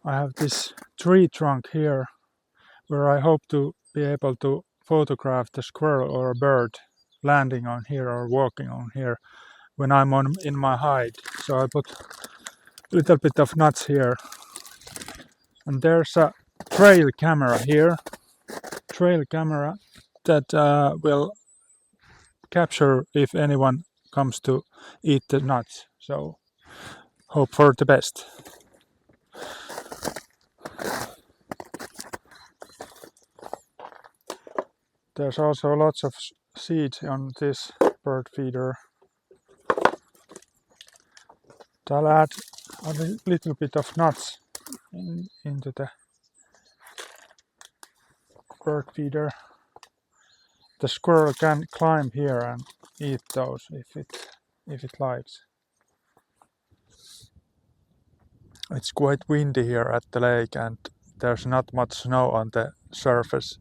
I have this tree trunk here where I hope to be able to photograph the squirrel or a bird landing on here or walking on here when I'm in my hide. So I put a little bit of nuts here, and there's a trail camera here, that will capture if anyone comes to eat the nuts. So hope for the best. There's also lots of seeds on this bird feeder. I'll add a little bit of nuts into the bird feeder. The squirrel can climb here and eat those if it likes. It's quite windy here at the lake and there's not much snow on the surface.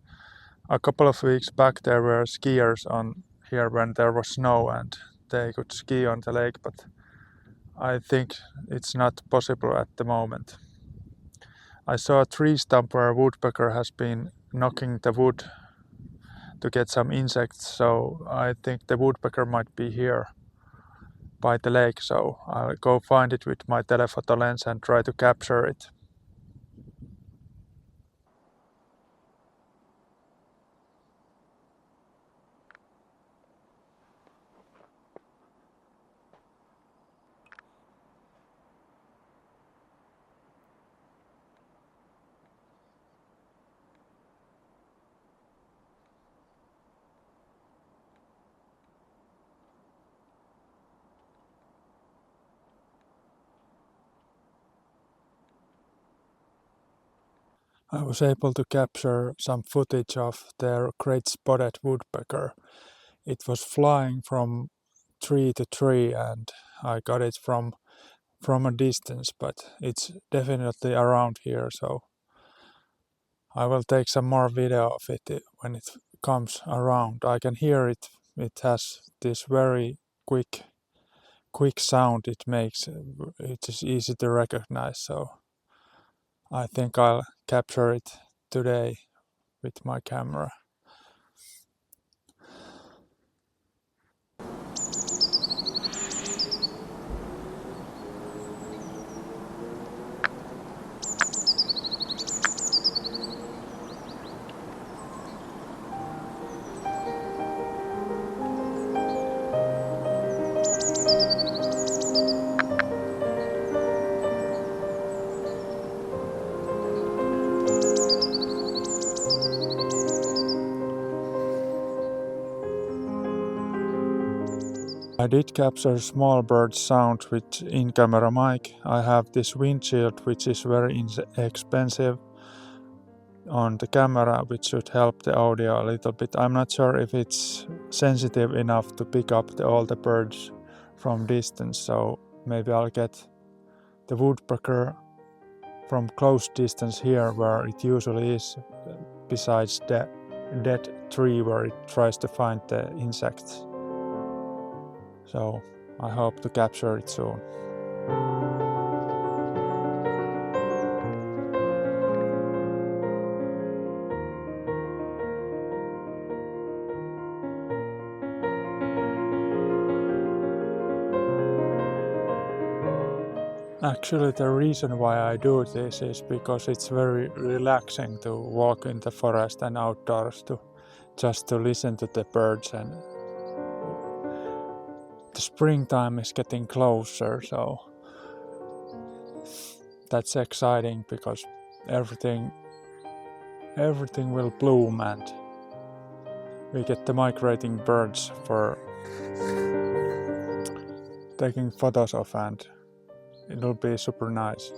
A couple of weeks back there were skiers on here when there was snow and they could ski on the lake, but I think it's not possible at the moment. I saw a tree stump where a woodpecker has been knocking the wood to get some insects, so I think the woodpecker might be here by the lake, so I'll go find it with my telephoto lens and try to capture it. I was able to capture some footage of their great spotted woodpecker. It was flying from tree to tree and I got it from a distance, but it's definitely around here, so I will take some more video of it when it comes around. I can hear it. It has this very quick sound it makes. It is easy to recognize, so I think I'll capture it today with my camera. I did capture small bird sound with in-camera mic. I have this windshield which is very expensive on the camera, which should help the audio a little bit. I'm not sure if it's sensitive enough to pick up all the birds from distance, so maybe I'll get the woodpecker from close distance here where it usually is, besides the dead tree where it tries to find the insects. So I hope to capture it soon. Actually, the reason why I do this is because it's very relaxing to walk in the forest and outdoors just to listen to the birds, and the springtime is getting closer, so that's exciting because everything will bloom and we get the migrating birds for taking photos of, and it'll be super nice.